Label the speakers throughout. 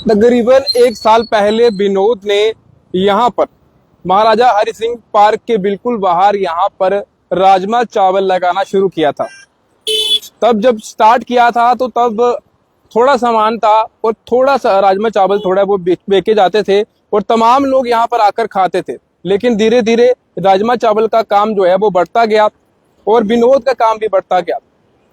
Speaker 1: तकरीबन एक साल पहले विनोद ने यहाँ पर महाराजा हरि सिंह पार्क के बिल्कुल बाहर यहाँ पर राजमा चावल लगाना शुरू किया था। तब जब स्टार्ट किया था तो तब थोड़ा सामान था और थोड़ा सा राजमा चावल थोड़ा वो बेचे जाते थे और तमाम लोग यहाँ पर आकर खाते थे। लेकिन धीरे धीरे राजमा चावल का काम जो है वो बढ़ता गया और विनोद का काम भी बढ़ता गया।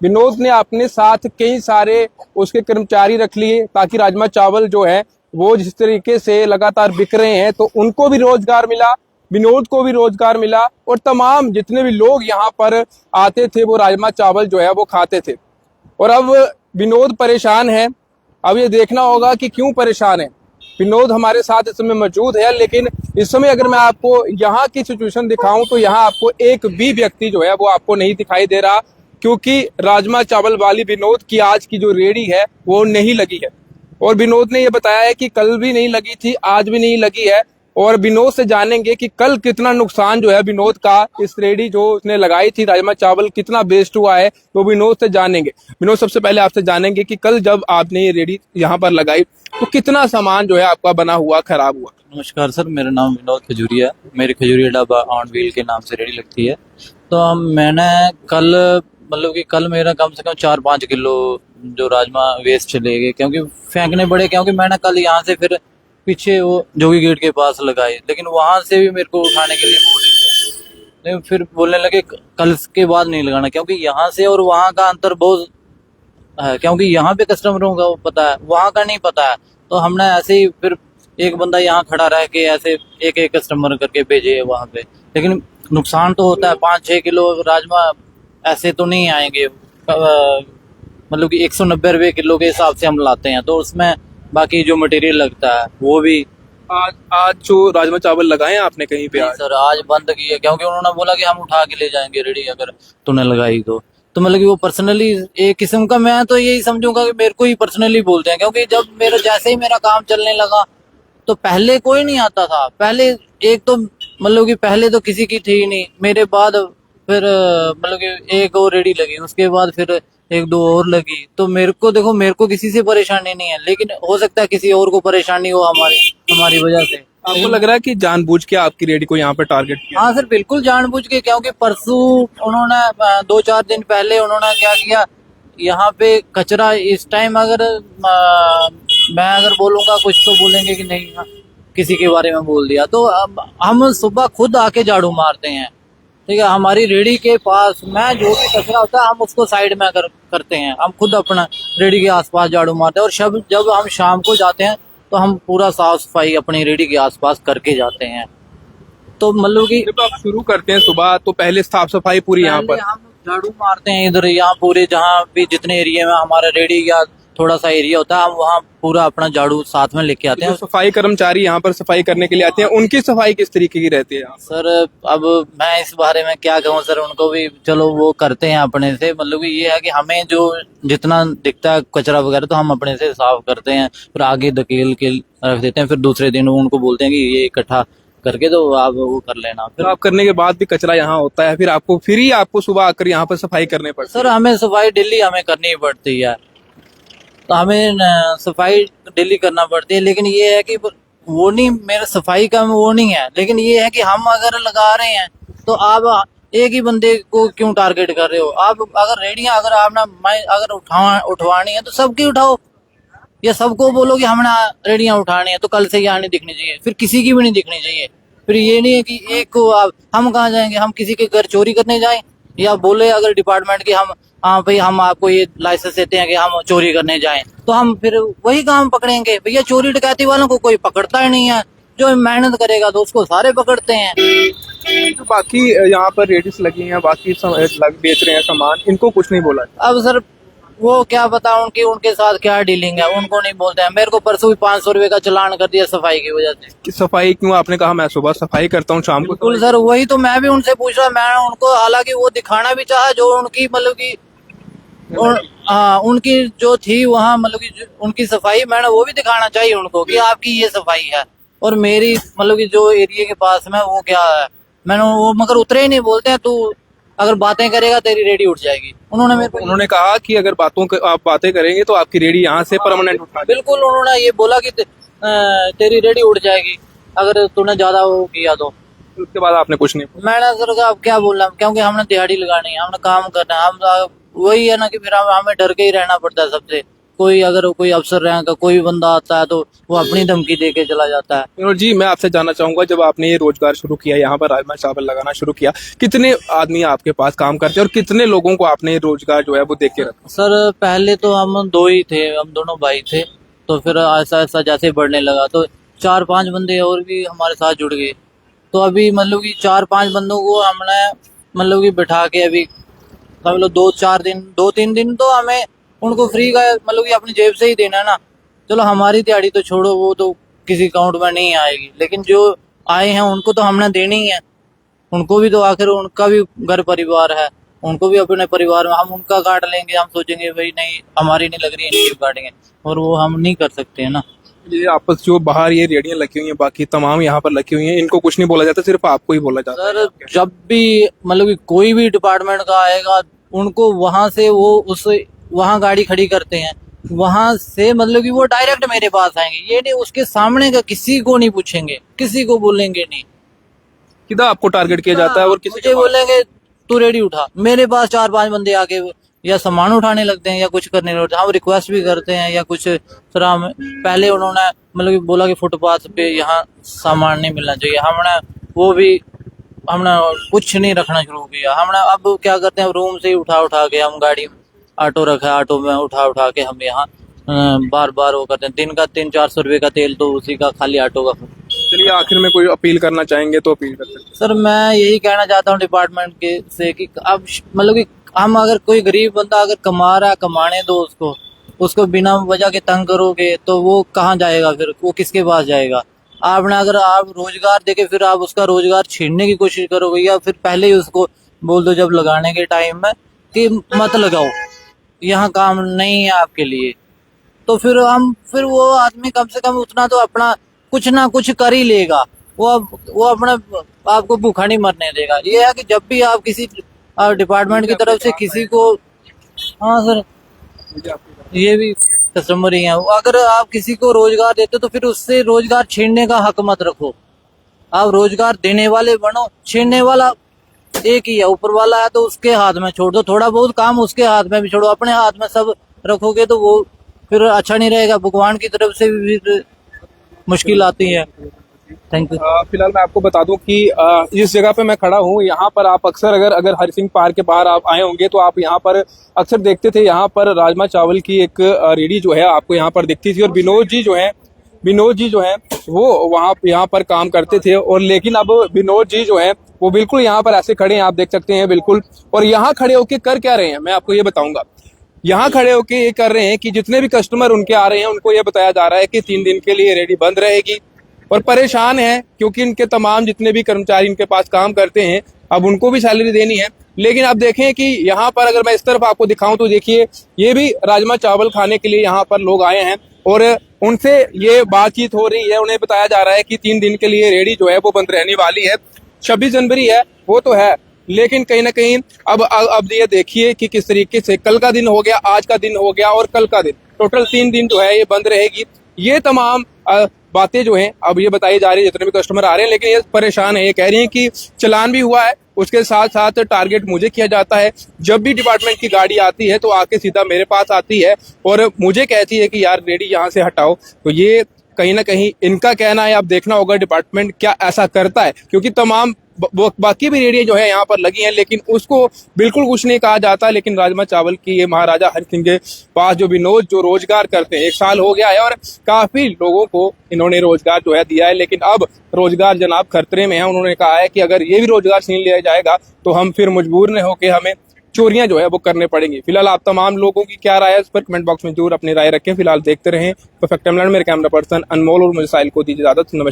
Speaker 1: विनोद ने अपने साथ कई सारे उसके कर्मचारी रख लिए ताकि राजमा चावल जो है वो जिस तरीके से लगातार बिक रहे हैं तो उनको भी रोजगार मिला, विनोद को भी रोजगार मिला और तमाम जितने भी लोग यहाँ पर आते थे वो राजमा चावल जो है वो खाते थे। और अब विनोद परेशान है। अब ये देखना होगा कि क्यों परेशान है। विनोद हमारे साथ इस समय मौजूद है, लेकिन इस समय अगर मैं आपको यहाँ की सिचुएशन दिखाऊं तो यहाँ आपको एक भी व्यक्ति जो है वो आपको नहीं दिखाई दे रहा, क्योंकि राजमा चावल वाली विनोद की आज की जो रेडी है वो नहीं लगी है। और विनोद ने ये बताया है कि कल भी नहीं लगी थी, आज भी नहीं लगी है। और विनोद से जानेंगे कि कल कितना नुकसान जो है विनोद का इस रेडी जो उसने लगाई थी राजमा चावल कितना वेस्ट हुआ है, तो विनोद से जानेंगे। विनोद, सबसे पहले आपसे जानेंगे कि कल जब आपने ये रेडी यहाँ पर लगाई तो कितना सामान जो है आपका बना हुआ खराब हुआ।
Speaker 2: नमस्कार सर, मेरा नाम विनोद खजूरिया, मेरी खजूरिया ढाबा ऑन व्हील के नाम से रेडी लगती है। तो मैंने कल मेरा कम से कम 4-5 किलो जो राजमा वेस्ट चले गए, क्योंकि फेंकने पड़े, क्योंकि मैंने कल यहाँ से फिर पीछे वो जोगी गेट के पास लगाए, लेकिन वहां से भी मेरे को उठाने के लिए बोल रहे थे, लेकिन फिर बोलने लगे कल के बाद नहीं लगाना, क्योंकि यहाँ से और वहाँ का अंतर बहुत है, क्योंकि यहाँ पे कस्टमरों का पता है, वहाँ का नहीं पता है। तो हमने ऐसे ही फिर एक बंदा यहाँ खड़ा रह के ऐसे एक एक कस्टमर करके भेजे वहाँ पे, लेकिन नुकसान तो होता है। 5-6 किलो राजमा ऐसे तो नहीं आएंगे, मतलब कि 190 रुपए किलो के हिसाब से हम लाते हैं, तो उसमें बाकी जो मटेरियल लगता है वो भी।
Speaker 1: आज जो राजमा चावल लगाए हैं आपने कहीं पे? आज
Speaker 2: सर आज बंद किए, क्योंकि उन्होंने बोला कि हम उठा के ले जाएंगे रेडी अगर तूने लगाई तो मतलब कि वो पर्सनली एक किस्म का, मैं तो यही समझूंगा कि मेरे को ही पर्सनली बोलते हैं, क्योंकि जब मेरा जैसे ही मेरा काम चलने लगा तो पहले कोई नहीं आता था। पहले एक तो मतलब कि पहले तो किसी की थी नहीं, मेरे बाद फिर मतलब कि एक और रेडी लगी, उसके बाद फिर 1-2 और लगी। तो मेरे को किसी से परेशानी नहीं है, लेकिन हो सकता है किसी और को परेशानी हो हमारी वजह से।
Speaker 1: आपको लग रहा है कि जानबूझ के आपकी रेडी को यहाँ पे टारगेट किया?
Speaker 2: हाँ सर, बिल्कुल जानबूझ के, क्योंकि परसों उन्होंने 2-4 दिन पहले उन्होंने क्या किया, यहाँ पे कचरा इस टाइम अगर मैं अगर बोलूंगा कुछ तो बोलेंगे कि नहीं, हाँ, किसी के बारे में बोल दिया। तो अब हम सुबह खुद आके झाड़ू मारते हैं, ठीक है, हमारी रेडी के पास में जो भी कचरा होता है हम उसको साइड में करते हैं, हम खुद अपना रेडी के आसपास झाड़ू मारते हैं। और जब हम शाम को जाते हैं तो हम पूरा साफ सफाई अपनी रेडी के आसपास करके जाते हैं। तो मतलब कि
Speaker 1: जब आप शुरू करते हैं सुबह तो पहले साफ सफाई पूरी यहाँ पर
Speaker 2: हम झाड़ू मारते हैं इधर, यहाँ पूरे जहाँ भी जितने एरिया में हमारा रेडी या थोड़ा सा एरिया होता है हम वहाँ पूरा अपना झाड़ू साथ में लेके आते हैं।
Speaker 1: सफाई कर्मचारी यहाँ पर सफाई करने के लिए आते हैं, उनकी सफाई किस तरीके की रहती है?
Speaker 2: सर अब मैं इस बारे में क्या कहूँ सर, उनको भी चलो वो करते हैं अपने से, मतलब कि ये है कि हमें जो जितना दिखता है कचरा वगैरह तो हम अपने से साफ करते हैं, फिर आगे धकेल के रख देते हैं, फिर दूसरे दिन उनको बोलते हैं कि ये इकट्ठा करके तो आप वो कर लेना। फिर
Speaker 1: आप करने के बाद भी कचरा यहाँ होता है, फिर ही आपको सुबह आकर यहाँ पर सफाई करने पड़ती है?
Speaker 2: सर हमें सफाई डेली हमें करनी पड़ती है, तो हमें सफाई डेली करना पड़ती है। लेकिन ये है कि वो नहीं, मेरा सफाई का वो नहीं है, लेकिन ये है कि हम अगर लगा रहे हैं तो आप एक ही बंदे को क्यों टारगेट कर रहे हो? आप अगर रेडियां अगर आपने अगर उठवानी है तो सबकी उठाओ, या सबको बोलो कि हमने रेडियां उठानी है, तो कल से यहाँ नहीं दिखनी चाहिए, फिर किसी की भी नहीं दिखनी चाहिए। फिर ये नहीं है कि एक को हम कहाँ जाएंगे, हम किसी के घर चोरी करने जाएं, या बोले अगर डिपार्टमेंट की हम हाँ भाई हम आपको ये लाइसेंस देते हैं कि हम चोरी करने जाएं, तो हम फिर वही काम पकड़ेंगे। भैया चोरी डकैती वालों को कोई पकड़ता ही नहीं है, जो मेहनत करेगा तो उसको सारे पकड़ते हैं।
Speaker 1: तो बाकी यहाँ पर रेडीज लगी हैं, बाकी बेच रहे हैं सामान, इनको कुछ नहीं बोला?
Speaker 2: अब सर वो क्या पता उनके साथ क्या डीलिंग है, उनको नहीं बोलते हैं। मेरे को परसों भी 500 रुपए का चालान कर दिया सफाई की वजह से।
Speaker 1: कि सफाई क्यों? आपने कहा मैं सुबह सफाई करता हूँ, शाम को।
Speaker 2: बिल्कुल सर, वही तो मैं भी उनसे पूछ रहा, मैं उनको हालांकि वो दिखाना भी चाहा जो उनकी मतलब की हाँ उनकी जो थी वहाँ, मतलब की उनकी सफाई मैंने वो भी दिखाना चाहिए उनको कि आपकी ये सफाई है, और मेरी मतलब की जो एरिया के पास में वो क्या है, मैंने वो मगर उतरे ही नहीं, बोलते हैं तू अगर बातें करेगा तेरी रेडी उठ जाएगी। उन्होंने मेरे को
Speaker 1: उन्होंने कहा कि अगर आप बातें करेंगे तो आपकी रेडी यहाँ से परमानेंट उठा देंगे।
Speaker 2: बिल्कुल उन्होंने ये बोला कि तेरी रेडी उठ जाएगी अगर तूने ज्यादा वो किया तो।
Speaker 1: उसके बाद आपने कुछ नहीं बोला।
Speaker 2: मैंने सर कहा अब क्या बोलना, क्योंकि हमने दिहाड़ी लगानी है, हमने काम करना है, हम वही है ना कि फिर हमें डर के ही रहना पड़ता है सबसे। कोई अगर कोई अफसर रहेगा, कोई बंदा आता है तो वो अपनी धमकी दे के चला जाता है।
Speaker 1: विनोद जी, मैं आपसे जानना चाहूंगा, जब आपने ये रोजगार शुरू किया, यहाँ पर राजमा चावल लगाना शुरू किया, कितने आदमी आपके पास काम करते हैं और कितने लोगों को आपने ये रोजगार जो है वो देख के रखा?
Speaker 2: सर पहले तो हम दो ही थे, हम दोनों भाई थे, तो फिर ऐसा ऐसा जैसे बढ़ने लगा तो 4-5 बंदे और भी हमारे साथ जुड़ गए। तो अभी मतलब कि 4-5 बंदों को हमने मतलब कि बिठा के अभी समझ लो 2-3 दिन तो हमें उनको फ्री का मतलब कि अपनी जेब से ही देना है ना। चलो हमारी दिहाड़ी तो छोड़ो, वो तो किसी अकाउंट में नहीं आएगी, लेकिन जो आए हैं उनको तो हमने देनी ही है। उनको भी तो आखिर उनका भी घर परिवार है, उनको भी अपने परिवार में हम उनका काट लेंगे, हम सोचेंगे भाई नहीं हमारी नहीं लग रही है इनकी काटेंगे, और वो हम नहीं कर सकते हैं ना।
Speaker 1: ये आपस जो बाहर ये रेडियां लगी हुई हैं, बाकी तमाम यहाँ पर लगी हुई हैं, इनको कुछ नहीं बोला जाता, सिर्फ आपको ही बोला जाता है?
Speaker 2: सर जब भी मतलब कि कोई भी डिपार्टमेंट का आएगा उनको वहां से वो उस वहां गाड़ी खड़ी करते हैं, वहां से मतलब कि वो डायरेक्ट मेरे पास आएंगे, ये नहीं उसके सामने का किसी को नहीं पूछेंगे, किसी को बोलेंगे नहीं।
Speaker 1: किधर आपको टारगेट किया जाता है और किसी
Speaker 2: मुझे बोलेंगे तू रेडी उठा, मेरे पास 4-5 बंदे आके या सामान उठाने लगते हैं या कुछ करने लगते हैं, हम रिक्वेस्ट भी करते हैं या कुछ सर हम पहले उन्होंने मतलब कि बोला कि फुटपाथ पे यहाँ सामान नहीं मिलना चाहिए, हमने कुछ नहीं रखना शुरू किया। हमने अब क्या करते हैं, रूम से ही उठा के हम गाड़ी ऑटो रखा है, ऑटो में उठा के हम यहाँ बार बार वो करते हैं। दिन का 300-400 रुपए का तेल तो उसी का खाली ऑटो का।
Speaker 1: चलिए, आखिर में कोई अपील करना चाहेंगे तो अपील कर सकते हैं।
Speaker 2: सर मैं यही कहना चाहता हूँ डिपार्टमेंट के से कि अब मतलब कि हम अगर कोई गरीब बंदा अगर कमा रहा है, कमाने दो उसको बिना वजह के तंग करोगे तो वो कहाँ जाएगा, फिर वो किसके पास जाएगा। आपने अगर आप रोजगार देके फिर आप उसका रोजगार छीनने की कोशिश करोगे या फिर पहले ही उसको बोल दो जब लगाने के टाइम में कि मत लगाओ, यहाँ काम नहीं है आपके लिए, तो फिर वो आदमी कम से कम उतना तो अपना कुछ ना कुछ कर ही लेगा, वो अपना आपको भूखा नहीं मरने देगा। ये है कि जब भी आप किसी डिपार्टमेंट की तरफ से किसी को, हाँ सर ये भी कस्टमर ही है, अगर आप किसी को रोजगार देते तो फिर उससे रोजगार छीनने का हक मत रखो। आप रोजगार देने वाले बनो, छीनने वाला एक ही है, ऊपर वाला है तो उसके हाथ में छोड़ दो, थोड़ा बहुत काम उसके हाथ में भी छोड़ो, अपने हाथ में सब रखोगे तो वो फिर अच्छा नहीं रहेगा, भगवान की तरफ से भी फिर मुश्किल आती है। Thank you.
Speaker 1: फिलहाल मैं आपको बता दूं कि इस जगह पे मैं खड़ा हूं, यहाँ पर आप अक्सर अगर हरि सिंह पार्क के बाहर आप आए होंगे तो आप यहाँ पर अक्सर देखते थे, यहाँ पर राजमा चावल की एक रेडी जो है आपको यहाँ पर दिखती थी, और विनोद जी जो है वो यहाँ पर काम करते थे। और लेकिन अब विनोद जी जो है वो बिल्कुल यहाँ पर ऐसे खड़े हैं, आप देख सकते हैं बिल्कुल। और यहाँ खड़े होके कर क्या रहे हैं मैं आपको ये बताऊंगा। यहाँ खड़े होके ये कर रहे हैं कि जितने भी कस्टमर उनके आ रहे हैं उनको ये बताया जा रहा है कि 3 दिन के लिए रेडी बंद रहेगी, और परेशान है क्योंकि इनके तमाम जितने भी कर्मचारी इनके पास काम करते हैं अब उनको भी सैलरी देनी है। लेकिन अब देखें कि यहाँ पर अगर मैं इस तरफ आपको दिखाऊं तो देखिए, ये भी राजमा चावल खाने के लिए यहाँ पर लोग आए हैं और उनसे ये बातचीत हो रही है। उन्हें बताया जा रहा है कि 3 दिन के लिए रेडी जो है वो बंद रहने वाली है। 26 जनवरी है वो तो है, लेकिन कहीं ना कहीं अब ये देखिए कि किस तरीके से कल का दिन हो गया, आज का दिन हो गया और कल का दिन, टोटल 3 दिन जो है ये बंद रहेगी। ये तमाम बातें जो हैं अब ये बताई जा रही है जितने भी कस्टमर आ रहे हैं, लेकिन ये परेशान है। ये कह रही हैं कि चलान भी हुआ है, उसके साथ साथ टारगेट मुझे किया जाता है। जब भी डिपार्टमेंट की गाड़ी आती है तो आके सीधा मेरे पास आती है और मुझे कहती है कि यार रेडी यहाँ से हटाओ। तो ये कहीं ना कहीं इनका कहना है, अब देखना होगा डिपार्टमेंट क्या ऐसा करता है, क्योंकि तमाम बाकी भी रेडियां जो है यहाँ पर लगी हैं लेकिन उसको बिल्कुल कुछ नहीं कहा जाता। लेकिन राजमा चावल की ये महाराजा हरि सिंह के पास जो विनोद जो रोजगार करते हैं, 1 साल हो गया है और काफी लोगों को इन्होंने रोजगार जो है दिया है, लेकिन अब रोजगार जनाब खतरे में है। उन्होंने कहा है कि अगर ये भी रोजगार छीन लिया जाएगा तो हम फिर मजबूर न होकर हमें चोरियां जो है वो करने पड़ेंगी। फिलहाल आप तमाम लोगों की क्या राय है इस पर कमेंट बॉक्स में जरूर अपनी राय रखें। फिलहाल देखते रहें परफेक्ट टाइमलाइन। मेरे कैमरा पर्सन अनमोल और मुझे साहिल को दीजिए इजाजत। नमस्कार।